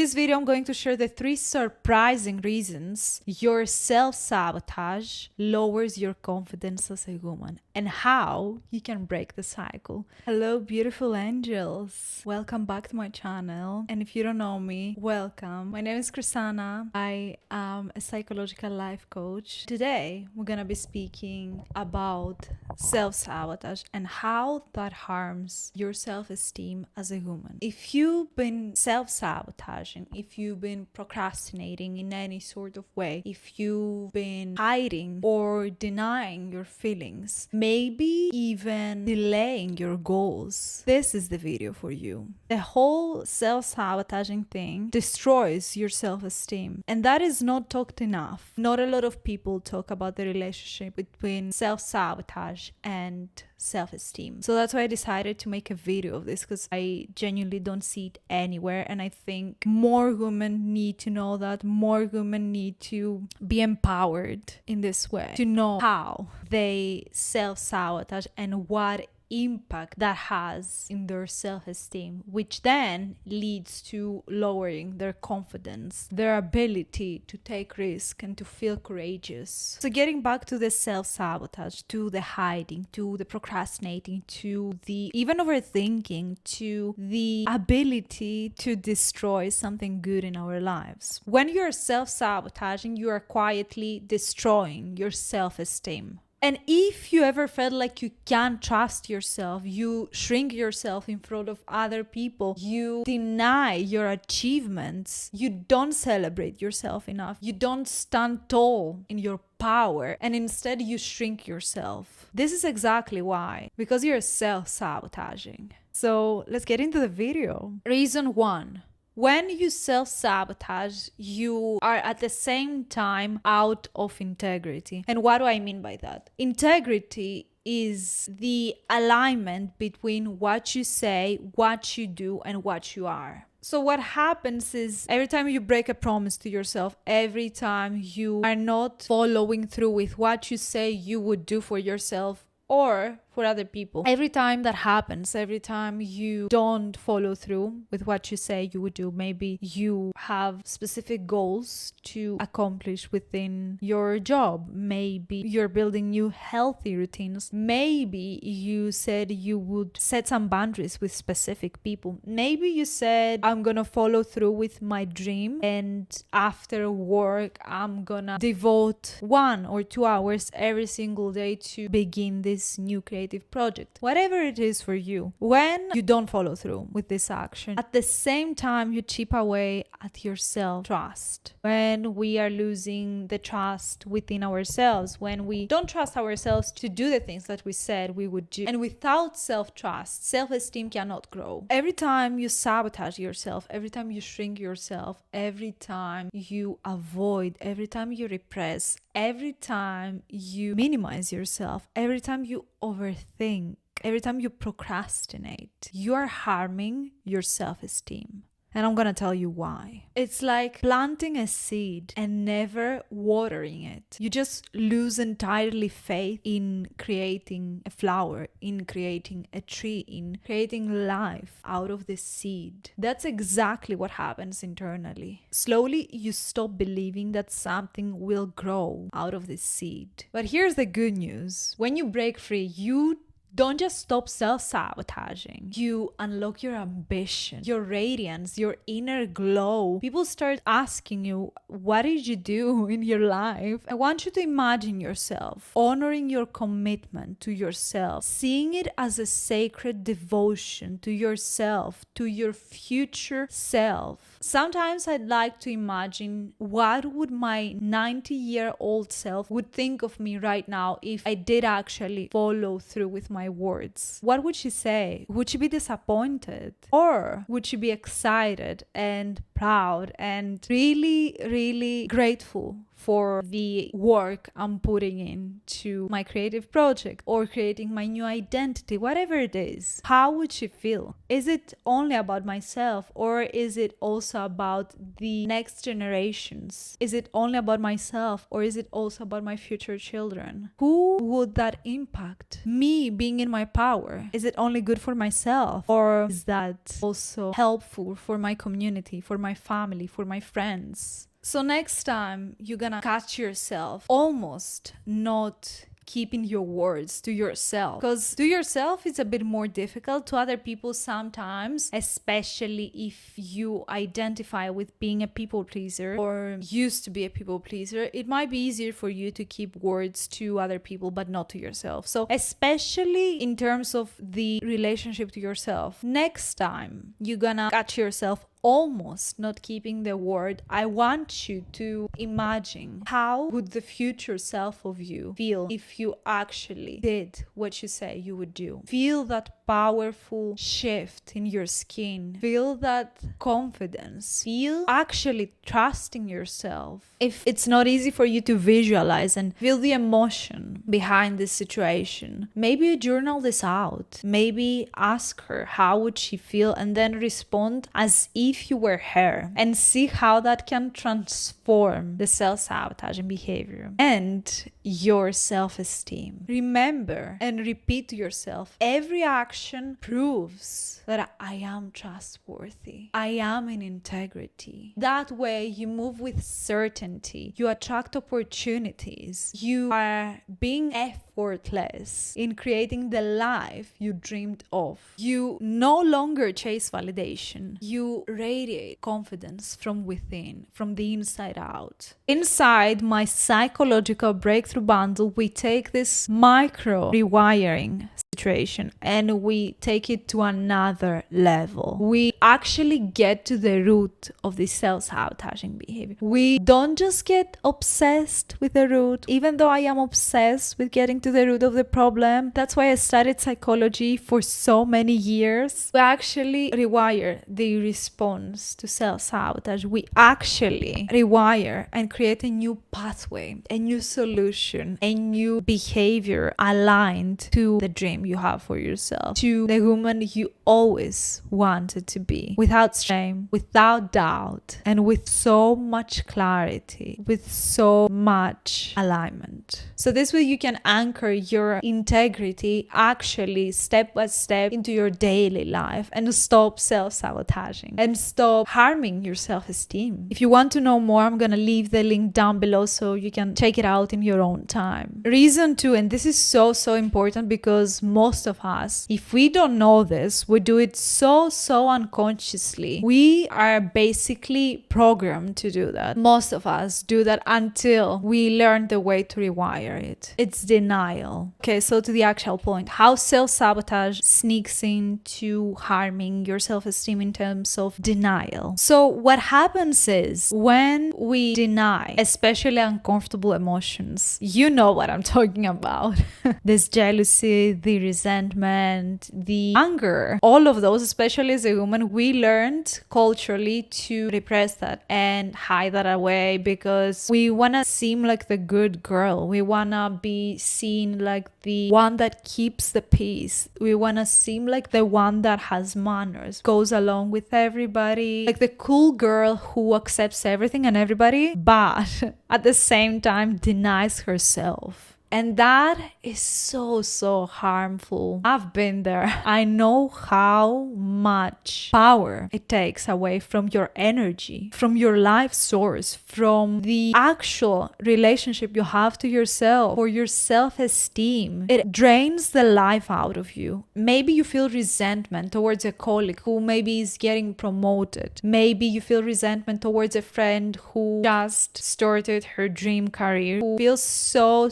this video, I'm going to share the 3 surprising reasons your self-sabotage lowers your confidence as a woman and how you can break the cycle. Hello, beautiful angels. Welcome back to my channel. And if you don't know me, welcome. My name is Chrisana. I am a psychological life coach. Today, we're going to be speaking about self-sabotage and how that harms your self-esteem as a woman. If you've been self-sabotaging, if you've been procrastinating in any sort of way, if you've been hiding or denying your feelings, maybe even delaying your goals, this is the video for you. The whole self-sabotaging thing destroys your self-esteem, and that is not talked enough. Not a lot of people talk about the relationship between self-sabotage and self-esteem. So that's why I decided to make a video of this, because I genuinely don't see it anywhere, and I think more women need to know that. More women need to be empowered in this way, to know how they self-sabotage and what impact that has in their self-esteem, which then leads to lowering their confidence, their ability to take risk and to feel courageous. So getting back to the self-sabotage, to the hiding, to the procrastinating, to the even overthinking, to the ability to destroy something good in our lives. When you're self-sabotaging, you are quietly destroying your self-esteem. And if you ever felt like you can't trust yourself, you shrink yourself in front of other people, you deny your achievements, you don't celebrate yourself enough, you don't stand tall in your power, and instead you shrink yourself. This is exactly why, because you're self-sabotaging. So let's get into the video. Reason 1. When you self-sabotage, you are at the same time out of integrity. And what do I mean by that? Integrity is the alignment between what you say, what you do, and what you are. So what happens is every time you break a promise to yourself, every time you are not following through with what you say you would do for yourself or for other people, every time that happens, every time you don't follow through with what you say you would do, maybe you have specific goals to accomplish within your job, maybe you're building new healthy routines, maybe you said you would set some boundaries with specific people, maybe you said I'm gonna follow through with my dream and after work I'm gonna devote 1 or 2 hours every single day to begin this new creative project, whatever it is for you. When you don't follow through with this action, at the same time you chip away at your self-trust. When we are losing the trust within ourselves, when we don't trust ourselves to do the things that we said we would do, and without self-trust, self-esteem cannot grow. Every time you sabotage yourself, every time you shrink yourself, every time you avoid, every time you repress, every time you minimize yourself, every time you overthink, every time you procrastinate, you are harming your self-esteem. And I'm gonna tell you why. It's like planting a seed and never watering it. You just lose entirely faith in creating a flower, in creating a tree, in creating life out of the seed. That's exactly what happens internally. Slowly, you stop believing that something will grow out of this seed. But here's the good news. When you break free, you don't just stop self-sabotaging. You unlock your ambition, your radiance, your inner glow. People start asking you, what did you do in your life? I want you to imagine yourself honoring your commitment to yourself, seeing it as a sacred devotion to yourself, to your future self. Sometimes I'd like to imagine what would my 90-year-old self would think of me right now if I did actually follow through with my words. What would she say? Would she be disappointed? Or would she be excited and proud and really, really grateful for the work I'm putting into my creative project or creating my new identity, whatever it is? How would she feel? Is it only about myself, or is it also about the next generations? Is it only about myself, or is it also about my future children? Who would that impact? Me being being in my power? Is it only good for myself? Or is that also helpful for my community, for my family, for my friends? So next time you're gonna catch yourself almost not keeping your words to yourself, because to yourself it's a bit more difficult. To other people sometimes, especially if you identify with being a people pleaser or used to be a people pleaser, it might be easier for you to keep words to other people but not to yourself. So especially in terms of the relationship to yourself, next time you're gonna catch yourself almost not keeping the word, I want you to imagine how would the future self of you feel if you actually did what you say you would do. Feel that powerful shift in your skin. Feel that confidence. Feel actually trusting yourself. If it's not easy for you to visualize and feel the emotion behind this situation, maybe journal this out. Maybe ask her how would she feel and then respond as if you were her, and see how that can transform the self-sabotaging behavior and your self-esteem. Remember and repeat to yourself, every action proves that I am trustworthy. I am in integrity. That way you move with certainty. You attract opportunities. You are being effortless in creating the life you dreamed of. You no longer chase validation. You radiate confidence from within, from the inside out. Inside my psychological breakthrough bundle, we take this micro rewiring situation and we take it to another level. We actually get to the root of the self-sabotaging behavior. We don't just get obsessed with the root, even though I am obsessed with getting to the root of the problem. That's why I studied psychology for so many years. We actually rewire the response to self-sabotage. We actually rewire and create a new pathway, a new solution, a new behavior aligned to the dream you have for yourself, to the woman you always wanted to be, without shame, without doubt, and with so much clarity, with so much alignment. So this way you can anchor your integrity actually step by step into your daily life and stop self-sabotaging and stop harming your self-esteem. If you want to know more, I'm gonna leave the link down below so you can check it out in your own time. Reason 2, and this is so important because most of us, if we don't know this, we do it so unconsciously. We are basically programmed to do that. Most of us do that until we learn the way to rewire it. It's denial. Okay, so to the actual point, how self-sabotage sneaks into harming your self-esteem in terms of denial. So what happens is when we deny, especially uncomfortable emotions, you know what I'm talking about. This jealousy, the resentment, the anger, all of those, especially as a woman, we learned culturally to repress that and hide that away because we want to seem like the good girl. We want to be seen like the one that keeps the peace. We want to seem like the one that has manners, goes along with everybody, like the cool girl who accepts everything and everybody, but at the same time denies herself. And that is so harmful. I've been there. I know how much power it takes away from your energy, from your life source, from the actual relationship you have to yourself, or your self-esteem. It drains the life out of you. Maybe you feel resentment towards a colleague who maybe is getting promoted. Maybe you feel resentment towards a friend who just started her dream career, who feels so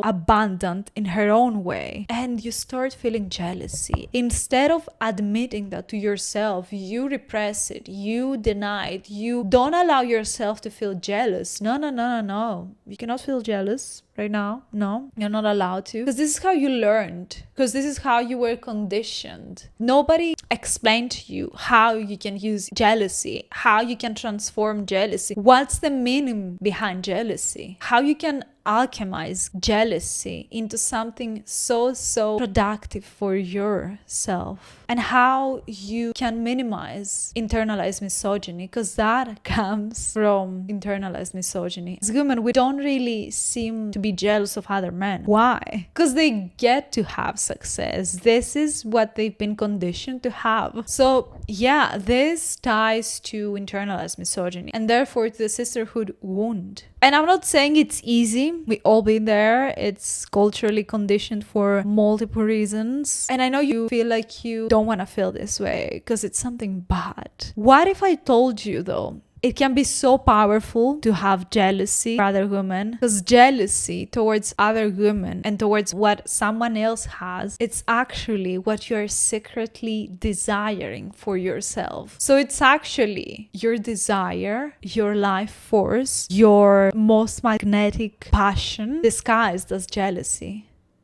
abundant in her own way, and you start feeling jealousy. Instead of admitting that to yourself, you repress it, you deny it, you don't allow yourself to feel jealous. No. You cannot feel jealous right now. No, you're not allowed to, because this is how you learned, because this is how you were conditioned. Nobody explained to you how you can use jealousy, how you can transform jealousy, what's the meaning behind jealousy, how you can alchemize jealousy into something so productive for yourself, and how you can minimize internalized misogyny, because that comes from internalized misogyny. As women, we don't really seem to be jealous of other men. Why? Because they get to have success. This is what they've been conditioned to have. So yeah, this ties to internalized misogyny and therefore to the sisterhood wound. And I'm not saying it's easy. We all been there. It's culturally conditioned for multiple reasons. And I know you feel like you don't want to feel this way because it's something bad. What if I told you though, it can be so powerful to have jealousy for other women, because jealousy towards other women and towards what someone else has, it's actually what you're secretly desiring for yourself. So it's actually your desire, your life force, your most magnetic passion disguised as jealousy.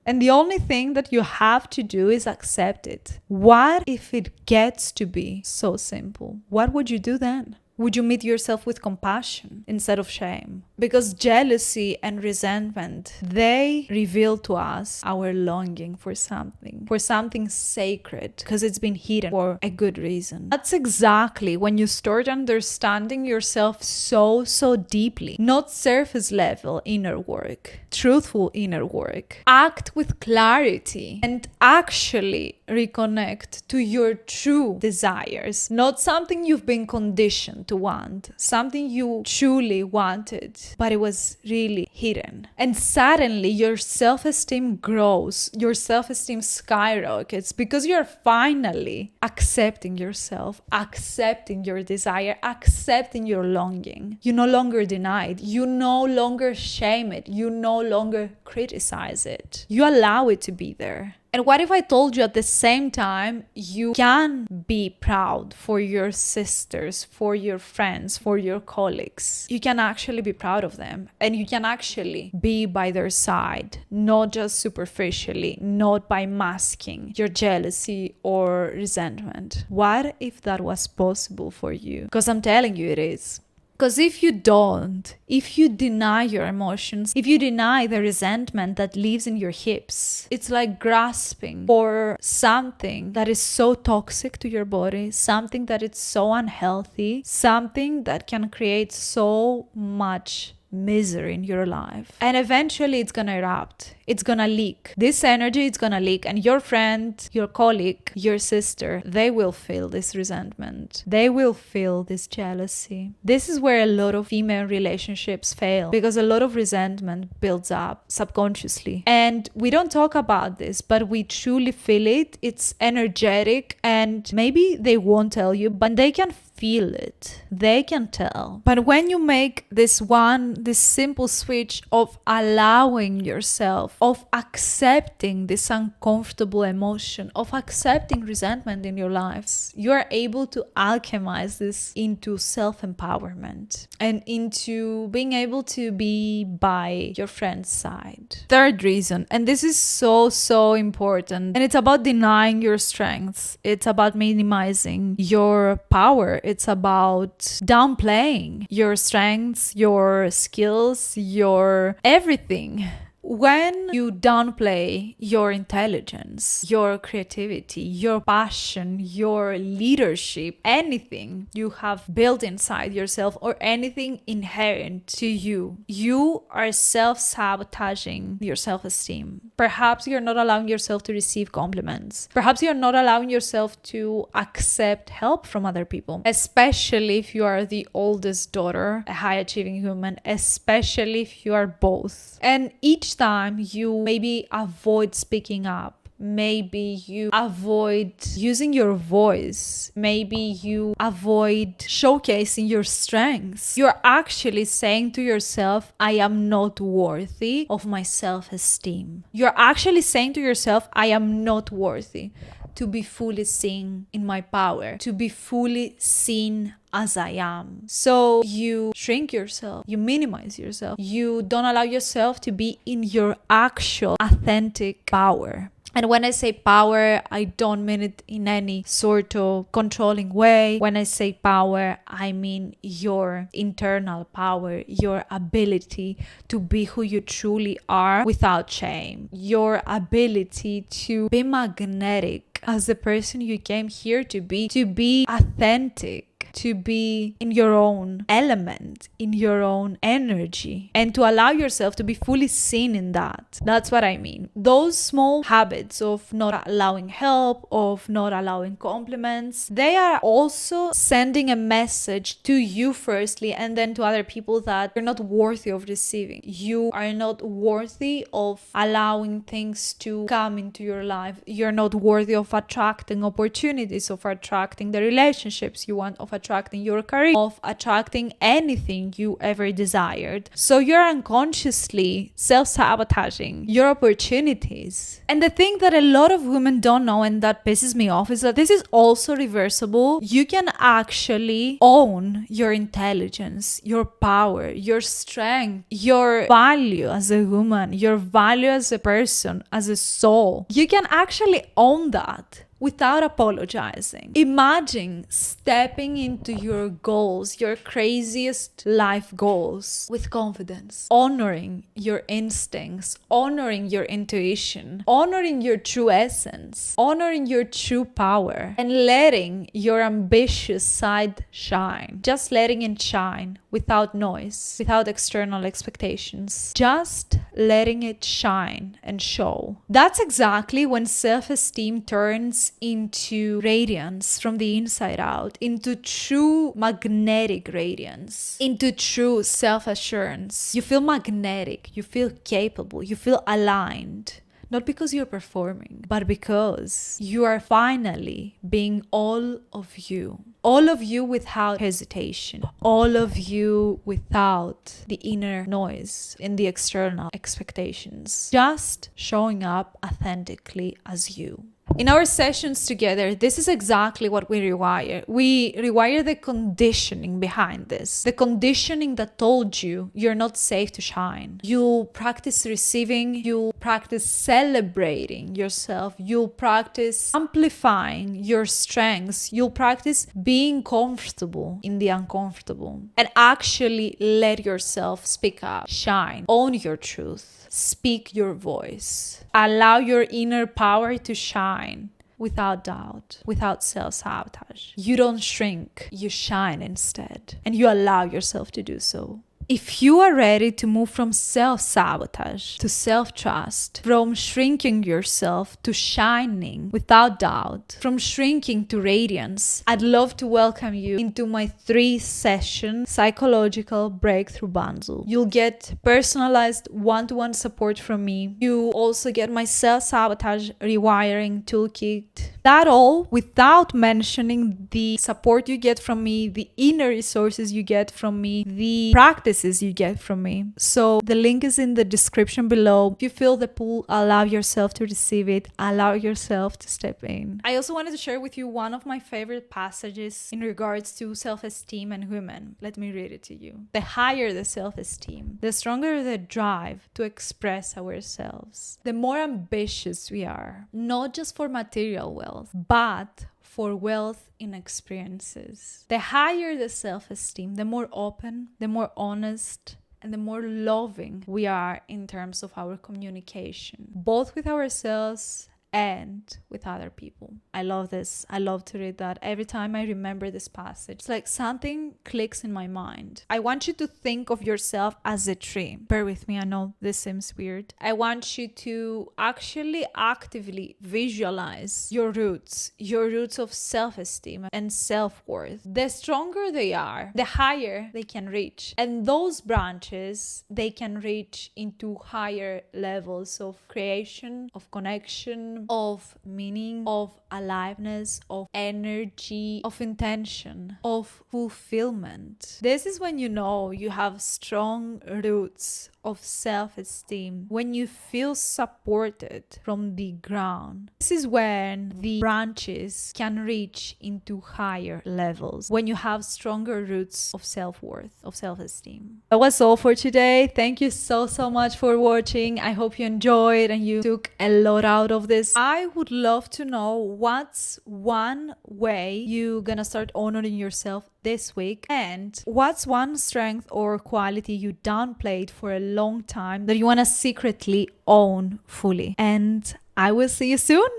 And the only thing that you have to do is accept it. What if it gets to be so simple? What would you do then? Would you meet yourself with compassion instead of shame? Because jealousy and resentment, they reveal to us our longing for something sacred, because it's been hidden for a good reason. That's exactly when you start understanding yourself so deeply. Not surface level inner work, truthful inner work. Act with clarity and actually reconnect to your true desires, not something you've been conditioned to want, something you truly wanted, but it was really hidden. And suddenly your self-esteem grows, your self-esteem skyrockets because you're finally accepting yourself, accepting your desire, accepting your longing. You no longer deny it, you no longer shame it, you no longer criticize it. You allow it to be there. And what if I told you at the same time, you can be proud for your sisters, for your friends, for your colleagues. You can actually be proud of them and you can actually be by their side, not just superficially, not by masking your jealousy or resentment. What if that was possible for you? Because I'm telling you it is. Because if you don't, if you deny your emotions, if you deny the resentment that lives in your hips, it's like grasping for something that is so toxic to your body, something that is so unhealthy, something that can create so much misery in your life. And eventually it's gonna erupt. It's gonna leak. This energy is gonna leak, and your friend, your colleague, your sister, they will feel this resentment. They will feel this jealousy. This is where a lot of female relationships fail, because a lot of resentment builds up subconsciously. And we don't talk about this, but we truly feel it. It's energetic, and maybe they won't tell you, but they can feel it. They can tell. But when you make this simple switch of allowing yourself, of accepting this uncomfortable emotion, of accepting resentment in your lives, you are able to alchemize this into self-empowerment and into being able to be by your friend's side. Third reason, and this is so important, and it's about denying your strengths. It's about minimizing your power. It's about downplaying your strengths, your skills, your everything. When you downplay your intelligence, your creativity, your passion, your leadership, anything you have built inside yourself or anything inherent to you, you are self-sabotaging your self-esteem. Perhaps you're not allowing yourself to receive compliments. Perhaps you're not allowing yourself to accept help from other people, especially if you are the oldest daughter, a high-achieving woman, especially if you are both. And each time you maybe avoid speaking up, maybe you avoid using your voice, maybe you avoid showcasing your strengths, you're actually saying to yourself, I am not worthy of my self-esteem. You're actually saying to yourself, I am not worthy to be fully seen in my power, to be fully seen as I am. So you shrink yourself, you minimize yourself, you don't allow yourself to be in your actual authentic power. And when I say power, I don't mean it in any sort of controlling way. When I say power, I mean your internal power, your ability to be who you truly are without shame, your ability to be magnetic as the person you came here to be authentic. to be in your own element, in your own energy, and to allow yourself to be fully seen in that. That's what I mean. Those small habits of not allowing help, of not allowing compliments, they are also sending a message to you firstly, and then to other people, that you're not worthy of receiving. You are not worthy of allowing things to come into your life. You're not worthy of attracting opportunities, of attracting the relationships you want, of attracting your career, of attracting anything you ever desired. So you're unconsciously self-sabotaging your opportunities. And the thing that a lot of women don't know, and that pisses me off, is that this is also reversible. You can actually own your intelligence, your power, your strength, your value as a woman, your value as a person, as a soul. You can actually own that without apologizing. Imagine stepping into your goals, your craziest life goals, with confidence, honoring your instincts, honoring your intuition, honoring your true essence, honoring your true power, and letting your ambitious side shine. Just letting it shine without noise, without external expectations. Just letting it shine and show. That's exactly when self-esteem turns into radiance from the inside out, into true magnetic radiance, into true self-assurance. You feel magnetic, you feel capable, you feel aligned. Not because you're performing, but because you are finally being all of you. All of you without hesitation. All of you without the inner noise and the external expectations. Just showing up authentically as you. In our sessions together, this is exactly what we rewire. We rewire the conditioning behind this. The conditioning that told you you're not safe to shine. You'll practice receiving. You'll practice celebrating yourself. You'll practice amplifying your strengths. You'll practice being comfortable in the uncomfortable. And actually let yourself speak up, shine, own your truth. Speak your voice. Allow your inner power to shine without doubt, without self-sabotage. You don't shrink, you shine instead. And you allow yourself to do so. If you are ready to move from self-sabotage to self-trust, from shrinking yourself to shining without doubt, from shrinking to radiance, I'd love to welcome you into my 3-session psychological breakthrough bundle. You'll get personalized one-to-one support from me. You also get my self-sabotage rewiring toolkit. That all without mentioning the support you get from me, the inner resources you get from me, the practices you get from me. So the link is in the description below. If you feel the pull, allow yourself to receive it. Allow yourself to step in. I also wanted to share with you one of my favorite passages in regards to self-esteem and women. Let me read it to you. The higher the self-esteem, the stronger the drive to express ourselves. The more ambitious we are, not just for material wealth, but for wealth in experiences. The higher the self-esteem, the more open, the more honest, and the more loving we are in terms of our communication, both with ourselves and with other people. I love this. I love to read that. Every time I remember this passage, it's like something clicks in my mind. I want you to think of yourself as a tree. Bear with me, I know this seems weird. I want you to actually actively visualize your roots of self-esteem and self-worth. The stronger they are, the higher they can reach. And those branches, they can reach into higher levels of creation, of connection, of meaning, of aliveness, of energy, of intention, of fulfillment. This is when you know you have strong roots of self-esteem, when you feel supported from the ground. This is when the branches can reach into higher levels, when you have stronger roots of self-worth, of self-esteem. That was all for today. Thank you so much for watching. I hope you enjoyed and you took a lot out of this. I would love to know what's one way you're gonna start honoring yourself this week, and what's one strength or quality you downplayed for a long time that you want to secretly own fully. And I will see you soon.